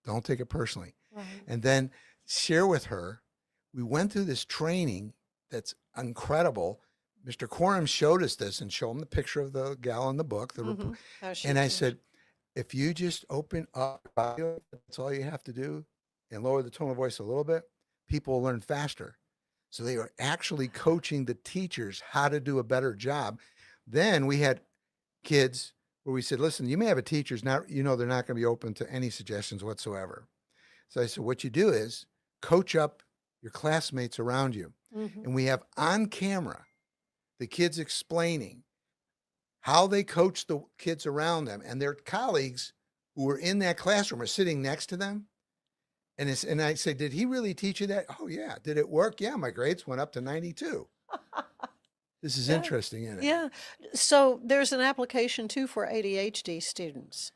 Don't take it personally. Right. And then share with her. We went through this training that's incredible. Mr. Korem showed us this and showed him the picture of the gal in the book. And I said, if you just open up, that's all you have to do, and lower the tone of voice a little bit, people will learn faster. So they were actually coaching the teachers how to do a better job. Then we had kids where we said, listen, you may have a teacher's not, they're not going to be open to any suggestions whatsoever. So I said, what you do is coach up your classmates around you. And we have on camera the kids explaining how they coach the kids around them, and their colleagues who were in that classroom are sitting next to them. And I say, did he really teach you that? Oh yeah. Did it work? Yeah. My grades went up to 92. This is interesting, isn't it? Yeah. So there's an application too for ADHD students.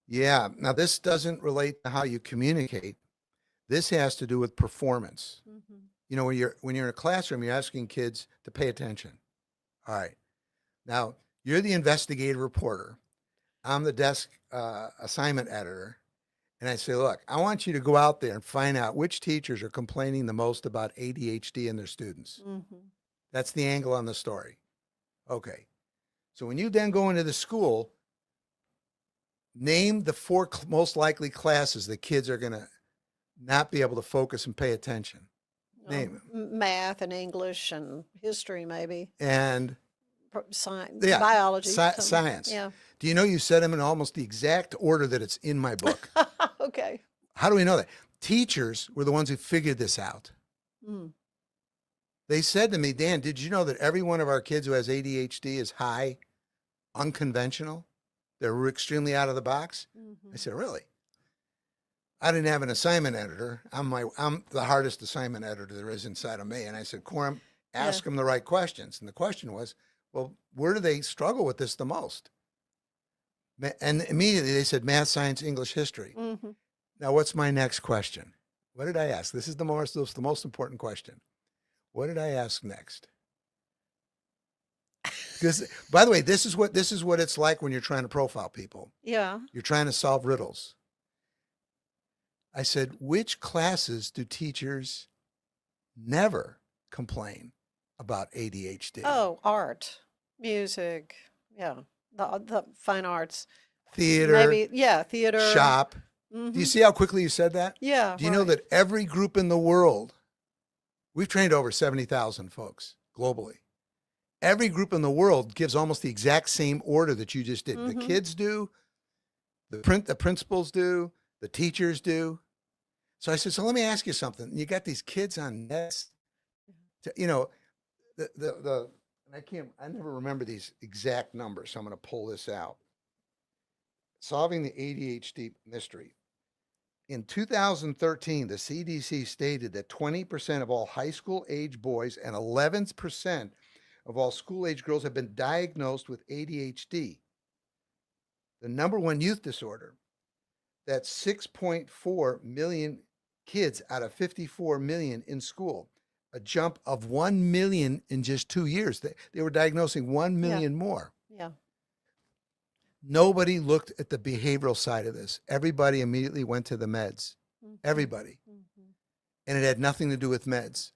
Yeah. Now this doesn't relate to how you communicate. This has to do with performance. When you're in a classroom, you're asking kids to pay attention. All right. Now you're the investigative reporter. I'm the desk assignment editor. And I say, look, I want you to go out there and find out which teachers are complaining the most about ADHD in their students. That's the angle on the story. Okay. So when you then go into the school, name the 4 most likely classes the kids are going to not be able to focus and pay attention. Name them. Math and English and history, maybe. And science, biology. Science. Yeah. Do you know you said them in almost the exact order that it's in my book? Okay. How do we know that? Teachers were the ones who figured this out. They said to me, Dan, did you know that every one of our kids who has ADHD is high, unconventional? They're extremely out of the box. I said, really? I didn't have an assignment editor. I'm the hardest assignment editor there is inside of me. And I said, Korem, ask them the right questions. And the question was, well, where do they struggle with this the most? And immediately they said math, science, English, history. Now, what's my next question? What did I ask? This is the most important question. What did I ask next? Because, by the way, this is what it's like when you're trying to profile people. Yeah. You're trying to solve riddles. I said, which classes do teachers never complain about ADHD? Oh, art, music, yeah, the fine arts, theater, maybe, theater, shop. Do you see how quickly you said that? Yeah. Do you know that every group in the world, we've trained over 70,000 folks globally. Every group in the world gives almost the exact same order that you just did. The kids do, the principals do, the teachers do. So I said, so let me ask you something. You got these kids on nets, I never remember these exact numbers, so I'm going to pull this out. Solving the ADHD mystery. In 2013, the CDC stated that 20% of all high school age boys and 11% of all school age girls have been diagnosed with ADHD. The number one youth disorder. That's 6.4 million kids out of 54 million in school. A jump of 1 million in just 2 years. They were diagnosing 1 million more. Yeah. Nobody looked at the behavioral side of this. Everybody immediately went to the meds. Everybody. And it had nothing to do with meds.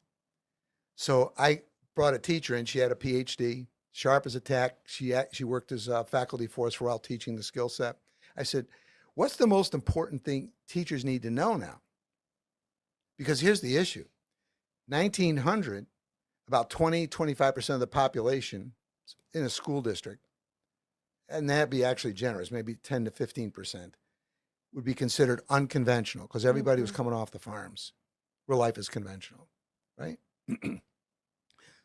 So I brought a teacher in. She had a PhD, sharp as a tack. She worked as faculty for us while teaching the skill set. I said, what's the most important thing teachers need to know now? Because here's the issue. 1900, about 25% of the population in a school district, and that'd be actually generous, maybe 10 to 15%, would be considered unconventional because everybody was coming off the farms where life is conventional, right?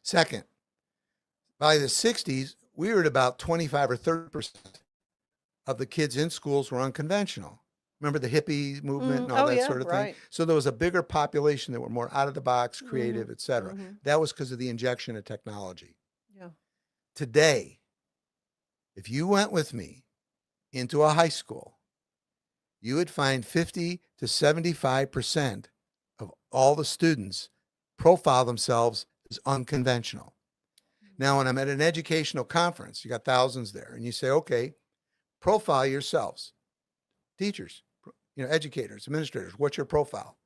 Second, by the 60s, we were at about 25 or 30% of the kids in schools were unconventional. Remember the hippie movement and Oh all that yeah, sort of right. thing? So there was a bigger population that were more out of the box, creative, et cetera. That was because of the injection of technology. Yeah. Today, if you went with me into a high school, you would find 50 to 75% of all the students profile themselves as unconventional. Now, when I'm at an educational conference, you got thousands there, and you say, okay, profile yourselves. Teachers, educators, administrators, what's your profile?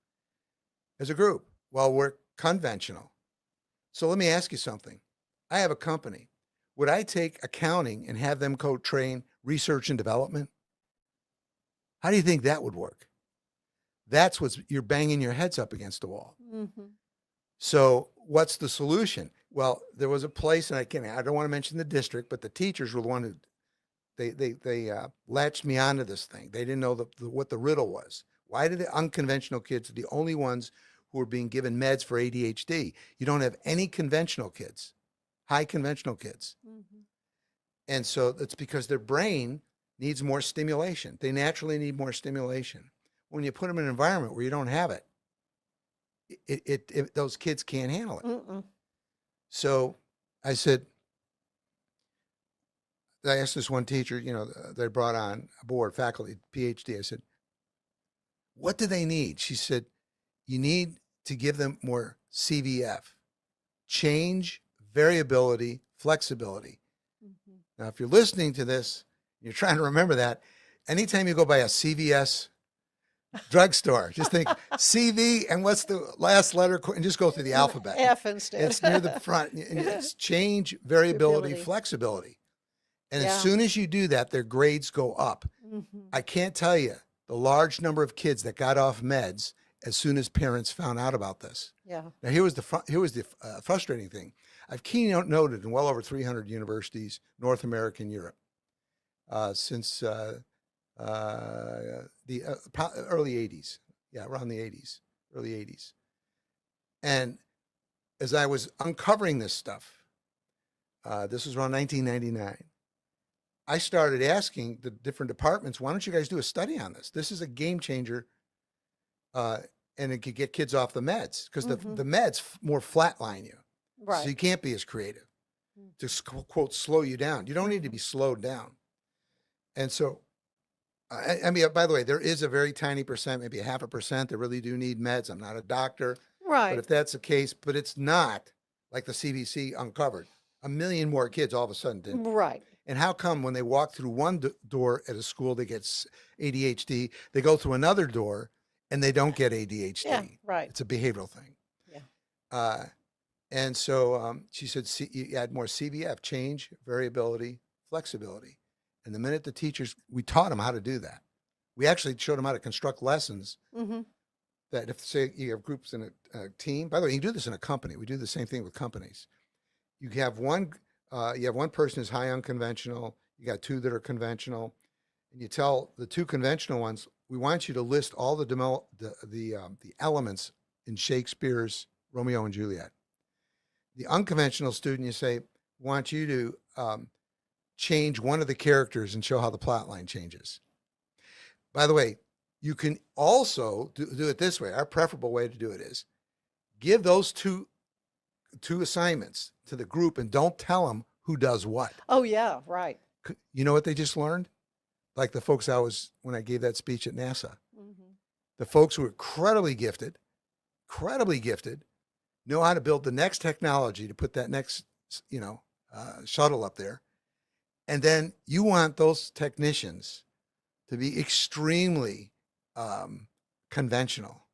As a group, well, we're conventional. So let me ask you something. I have a company. Would I take accounting and have them co-train research and development? How do you think that would work? That's you're banging your heads up against the wall. So what's the solution? Well, there was a place, and I don't want to mention the district, but the teachers were the one who, they latched me onto this thing. They didn't know what the riddle was. Why did the unconventional kids, the only ones who are being given meds for ADHD? You don't have any conventional kids, high conventional kids. And so it's because their brain needs more stimulation. They naturally need more stimulation. When you put them in an environment where you don't have it, those kids can't handle it. So I said, I asked this one teacher, they brought on board, faculty, PhD. I said, what do they need? She said, you need to give them more CVF, change, variability, flexibility. Now, if you're listening to this, you're trying to remember that, anytime you go by a CVS drugstore, just think CV and what's the last letter, and just go through the alphabet. F instead. It's near the front. And it's change, variability, flexibility. And as soon as you do that, their grades go up. I can't tell you the large number of kids that got off meds as soon as parents found out about this. Yeah. Now, here was the frustrating thing. I've keynote noted in well over 300 universities, North America and Europe, since the early 80s. Yeah, around the 80s, early 80s. And as I was uncovering this stuff, this was around 1999, I started asking the different departments, why don't you guys do a study on this? This is a game changer, and it could get kids off the meds, because the meds more flatline you. Right. So you can't be as creative to, quote, slow you down. You don't need to be slowed down. And so, I mean, by the way, there is a very tiny percent, maybe 0.5%, that really do need meds. I'm not a doctor. Right. But if that's the case, but it's not like the CDC uncovered. 1 million more kids all of a sudden didn't. Right. And how come when they walk through one door at a school, they get ADHD, they go through another door and they don't get ADHD? Yeah, right. It's a behavioral thing. Yeah. And so she said, you add more CVF, change, variability, flexibility. And the minute the teachers, we taught them how to do that. We actually showed them how to construct lessons that if, say, you have groups in a team, by the way, you can do this in a company. We do the same thing with companies. You have one person who's high unconventional, you got two that are conventional, and you tell the two conventional ones, we want you to list all the elements in Shakespeare's Romeo and Juliet. The unconventional student, you say, want you to change one of the characters and show how the plot line changes. By the way, you can also do it this way. Our preferable way to do it is give those two assignments to the group and don't tell them who does what. Oh, yeah, right. You know what they just learned? Like the folks when I gave that speech at NASA. The folks who are incredibly gifted, know how to build the next technology to put that next, shuttle up there. And then you want those technicians to be extremely conventional.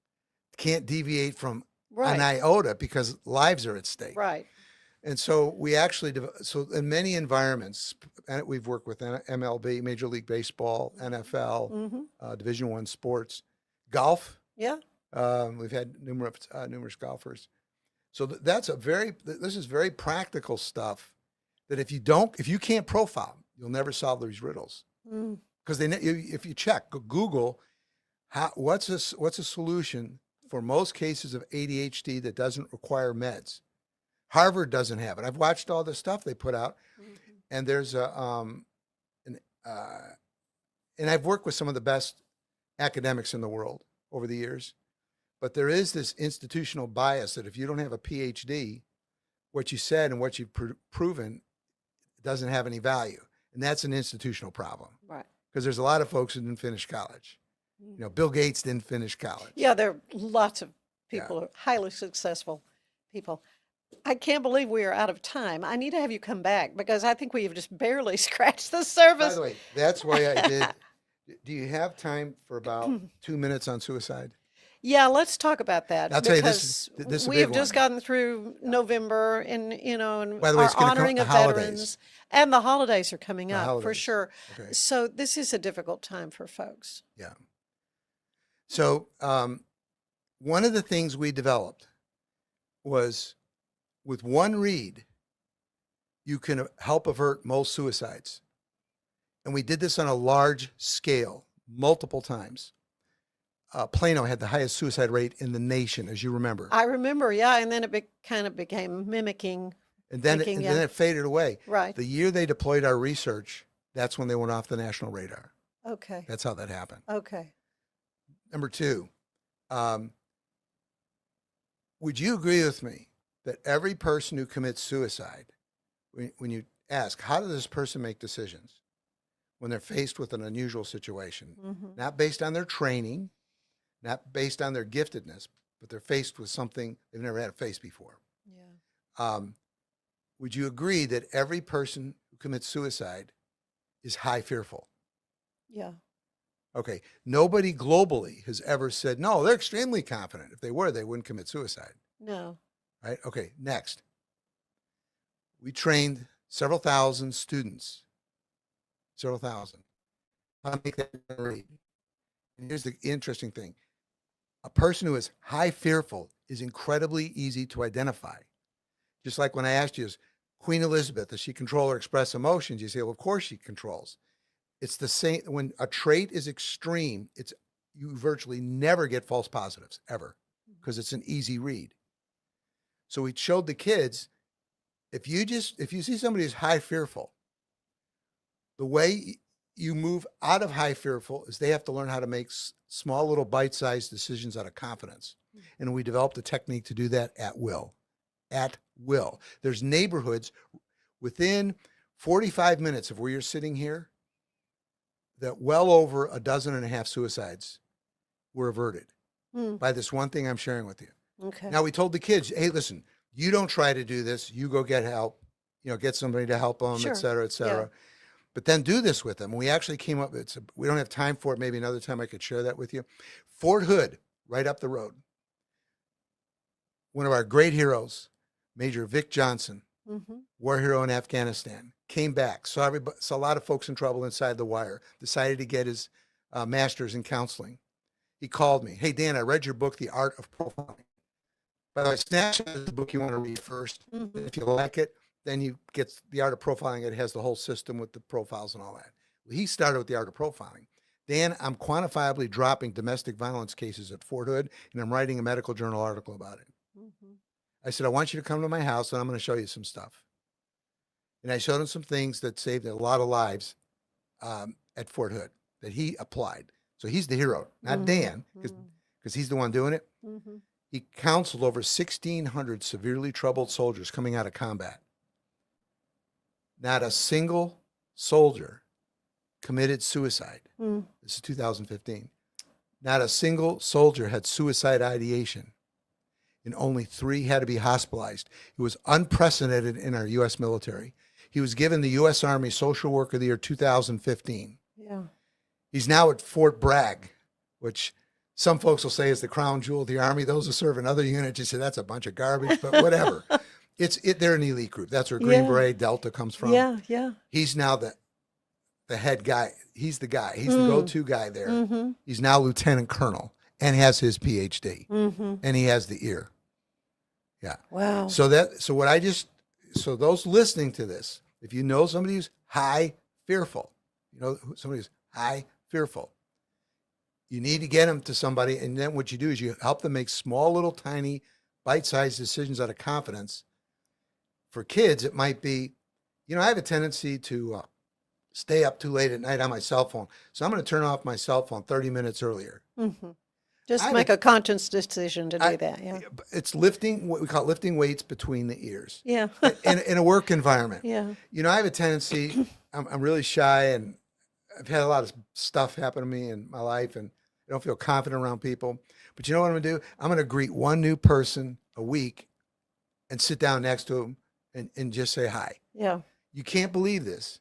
Can't deviate from an iota because lives are at stake. Right. And so we actually, so in many environments, and we've worked with MLB, Major League Baseball, NFL, Division I sports, golf. Yeah. We've had numerous golfers. So this is very practical stuff that if you can't profile, you'll never solve these riddles. Because if you check, Google, what's a solution for most cases of ADHD that doesn't require meds? Harvard doesn't have it. I've watched all the stuff they put out, and there's and I've worked with some of the best academics in the world over the years, but there is this institutional bias that if you don't have a PhD, what you said and what you've proven doesn't have any value. And that's an institutional problem. Right. Because there's a lot of folks who didn't finish college. You know, Bill Gates didn't finish college. Yeah, there are lots of people, highly successful people. I can't believe we are out of time. I need to have you come back because I think we have just barely scratched the surface. By the way, that's why I did. Do you have time for about 2 minutes on suicide? Yeah, let's talk about that. I'll tell you, because this is a we big have just one. gotten through November and, and By the way, our it's gonna honoring come- of the holidays. veterans and the holidays are coming The up for holidays. sure. Okay. So this is a difficult time for folks. Yeah. So one of the things we developed was with one read, you can help avert most suicides. And we did this on a large scale, multiple times. Plano had the highest suicide rate in the nation, as you remember. I remember, yeah, and then it kind of became mimicking. And then, thinking, then it faded away. Right. The year they deployed our research, that's when they went off the national radar. Okay. That's how that happened. Okay. Number two, would you agree with me that every person who commits suicide, when you ask, how does this person make decisions when they're faced with an unusual situation, not based on their training, not based on their giftedness, but they're faced with something they've never had to face before? Yeah. Would you agree that every person who commits suicide is high fearful? Yeah. Okay. Nobody globally has ever said, no, they're extremely confident. If they were, they wouldn't commit suicide. No. Right? Okay. Next. We trained several thousand students. Several thousand. How to make that read. And here's the interesting thing. A person who is high fearful is incredibly easy to identify. Just like when I asked you, is Queen Elizabeth, does she control or express emotions? You say, well, of course she controls. It's the same. When a trait is extreme, you virtually never get false positives ever because it's an easy read. So we showed the kids, if you see somebody who's high fearful, the way you move out of high fearful is they have to learn how to make small little bite-sized decisions out of confidence. And we developed a technique to do that at will. At will. There's neighborhoods within 45 minutes of where you're sitting here that well over 12.5 suicides were averted by this one thing I'm sharing with you. Okay. Now we told the kids, hey, listen, you don't try to do this. You go get help, get somebody to help them, Sure. et cetera, et cetera. Yeah. But then do this with them. And we actually came up, we don't have time for it. Maybe another time I could share that with you. Fort Hood, right up the road. One of our great heroes, Major Vic Johnson, war hero in Afghanistan, came back, saw a lot of folks in trouble inside the wire, decided to get his master's in counseling. He called me. Hey, Dan, I read your book, The Art of Profiling. By the way, Snapshot is the book you want to read first. If you like it, then you get The Art of Profiling. It has the whole system with the profiles and all that. He started with The Art of Profiling. Dan, I'm quantifiably dropping domestic violence cases at Fort Hood, and I'm writing a medical journal article about it. I said, I want you to come to my house, and I'm going to show you some stuff. And I showed him some things that saved a lot of lives at Fort Hood that he applied. So he's the hero, not Dan, because he's the one doing it. He counseled over 1,600 severely troubled soldiers coming out of combat. Not a single soldier committed suicide. This is 2015. Not a single soldier had suicide ideation, and only 3 had to be hospitalized. It was unprecedented in our U.S. military. He was given the U.S. Army Social Worker of the Year 2015. Yeah. He's now at Fort Bragg, which some folks will say is the crown jewel of the Army. Those who serve in other units, you say that's a bunch of garbage, but whatever. They're an elite group. That's where Green Beret Delta comes from. Yeah, yeah. He's now the head guy. He's the guy. He's the go-to guy there. He's now lieutenant colonel and has his PhD, and he has the ear. Yeah. Wow. So those listening to this, if you know somebody who's high fearful, somebody who's high fearful, you need to get them to somebody. And then what you do is you help them make small, little, tiny, bite-sized decisions out of confidence. For kids, it might be, I have a tendency to stay up too late at night on my cell phone. So I'm going to turn off my cell phone 30 minutes earlier. Mm-hmm. Just make a conscious decision to do that. Yeah. It's lifting, what we call lifting weights between the ears. Yeah. in a work environment. Yeah. You know, I have a tendency, I'm really shy, and I've had a lot of stuff happen to me in my life, and I don't feel confident around people. But you know what I'm going to do? I'm going to greet one new person a week and sit down next to them and just say hi. Yeah. You can't believe this.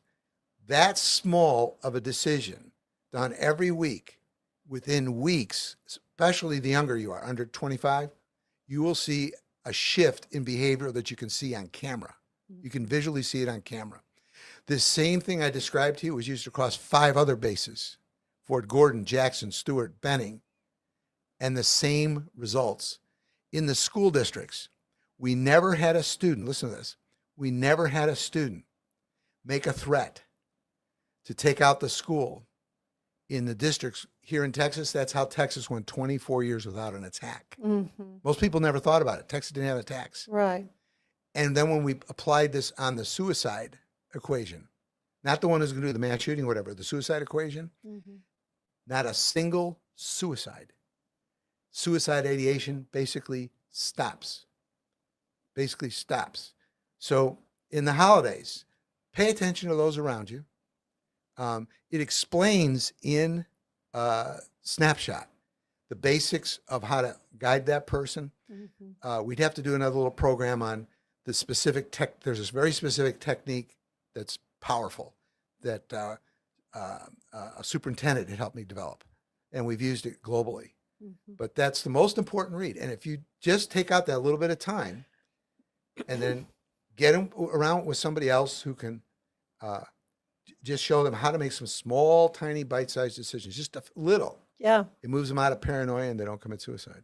That small of a decision done every week, within weeks, especially the younger you are, under 25, you will see a shift in behavior that you can see on camera. You can visually see it on camera. This same thing I described to you was used across 5 other bases: Fort Gordon, Jackson, Stewart, Benning, and the same results. In the school districts, we never had a student, listen to this, we never had a student make a threat to take out the school. In the districts here in Texas, that's how Texas went 24 years without an attack. Mm-hmm. Most people never thought about it. Texas didn't have attacks. Right. And then when we applied this on the suicide equation, not the one who's going to do the mass shooting or whatever, the suicide equation, not a single suicide. Suicide ideation basically stops. So in the holidays, pay attention to those around you. It explains in Snapshot the basics of how to guide that person. We'd have to do another little program on the specific tech. There's this very specific technique that's powerful that a superintendent had helped me develop, and we've used it globally. But that's the most important read. And if you just take out that little bit of time and then get them around with somebody else who can just show them how to make some small, tiny, bite-sized decisions, just a little. Yeah. It moves them out of paranoia and they don't commit suicide.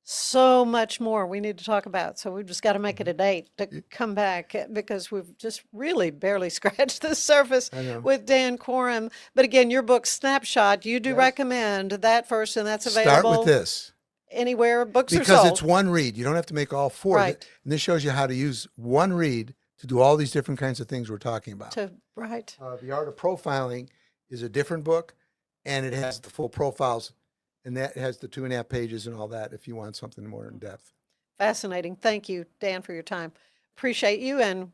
So much more we need to talk about. So we've just got to make it a date to come back, because we've just really barely scratched the surface with Dan Korem. But again, your book, Snapshot, you do recommend that first, and that's available. Start with this. Anywhere books are sold. Because it's one read. You don't have to make all 4. Right. And this shows you how to use one read to do all these different kinds of things we're talking about. Right. The Art of Profiling is a different book, and it has the full profiles, and that has the 2.5 pages and all that if you want something more in depth. Fascinating. Thank you, Dan, for your time. Appreciate you, and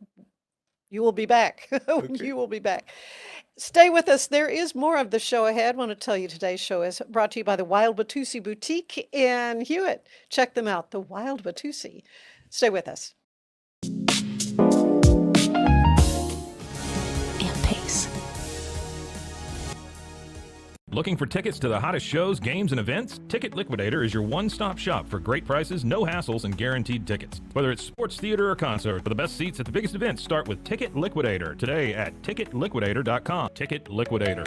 you will be back. You will be back. Stay with us. There is more of the show ahead. I want to tell you today's show is brought to you by the Wild Watusi Boutique in Hewitt. Check them out, the Wild Watusi. Stay with us. Looking for tickets to the hottest shows, games, and events? Ticket Liquidator is your one-stop shop for great prices, no hassles, and guaranteed tickets. Whether it's sports, theater, or concert, for the best seats at the biggest events, start with Ticket Liquidator today at ticketliquidator.com. Ticket Liquidator.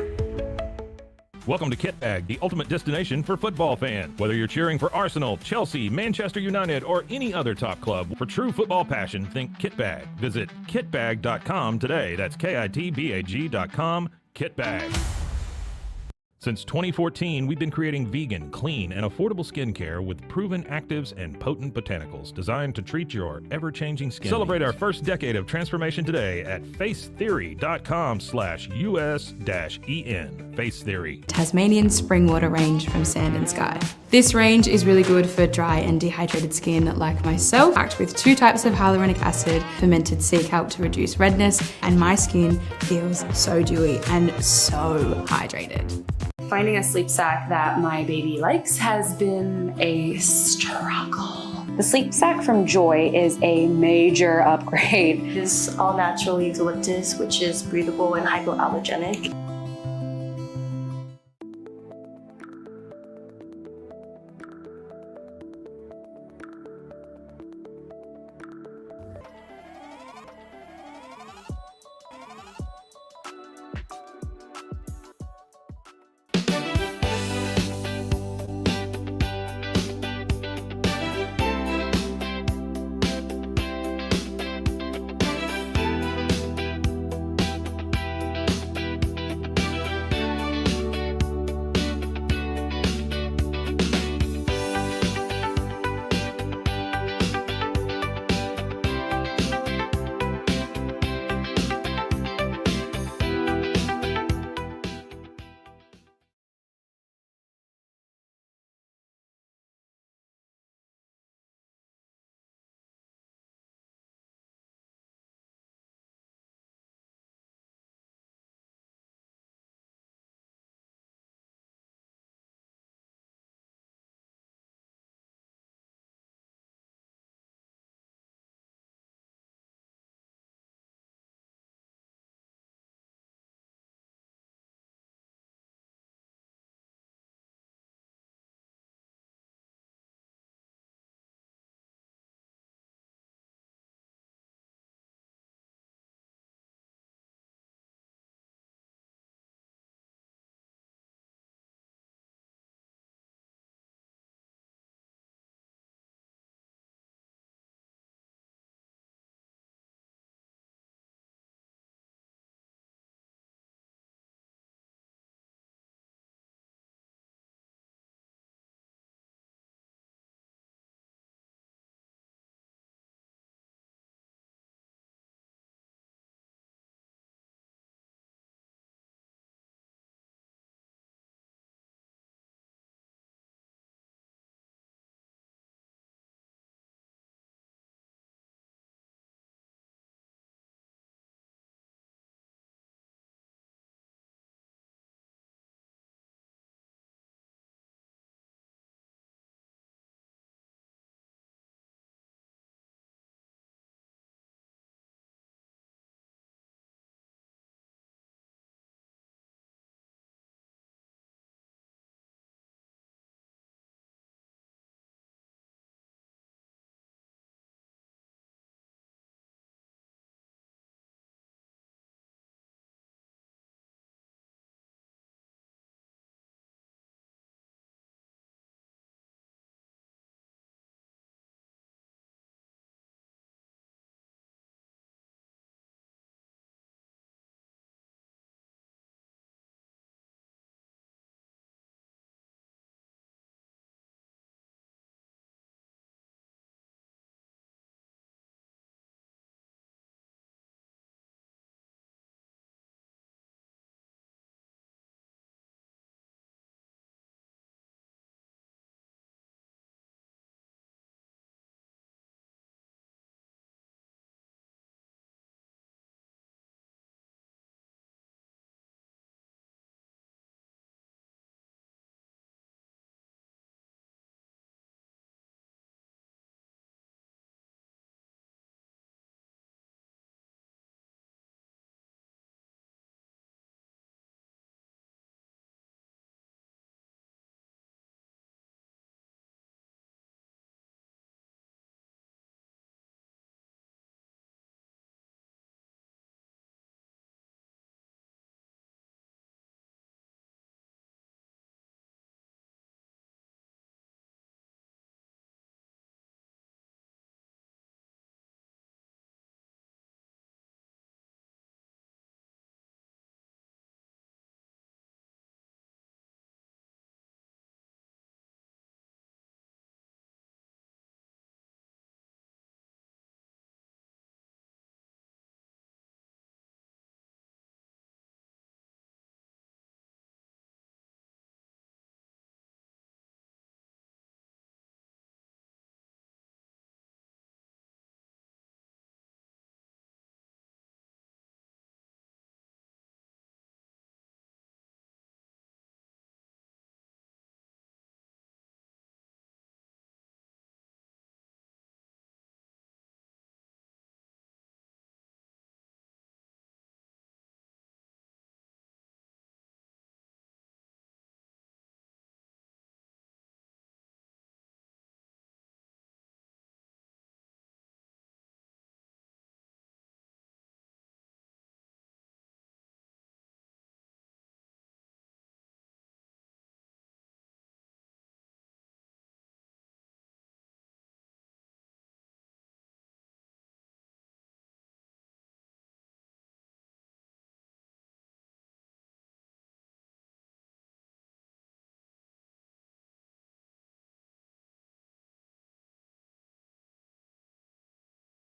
Welcome to Kitbag, the ultimate destination for football fans. Whether you're cheering for Arsenal, Chelsea, Manchester United, or any other top club, for true football passion, think Kitbag. Visit kitbag.com today. That's kitbag.com. Kitbag. Since 2014, we've been creating vegan, clean, and affordable skincare with proven actives and potent botanicals designed to treat your ever-changing skin. Celebrate our first decade of transformation today at facetheory.com/US-EN. Face Theory. Tasmanian spring water range from Sand and Sky. This range is really good for dry and dehydrated skin like myself, packed with 2 types of hyaluronic acid, fermented sea kelp to reduce redness, and my skin feels so dewy and so hydrated. Finding a sleep sack that my baby likes has been a struggle. The sleep sack from Joy is a major upgrade. It is all natural eucalyptus, which is breathable and hypoallergenic.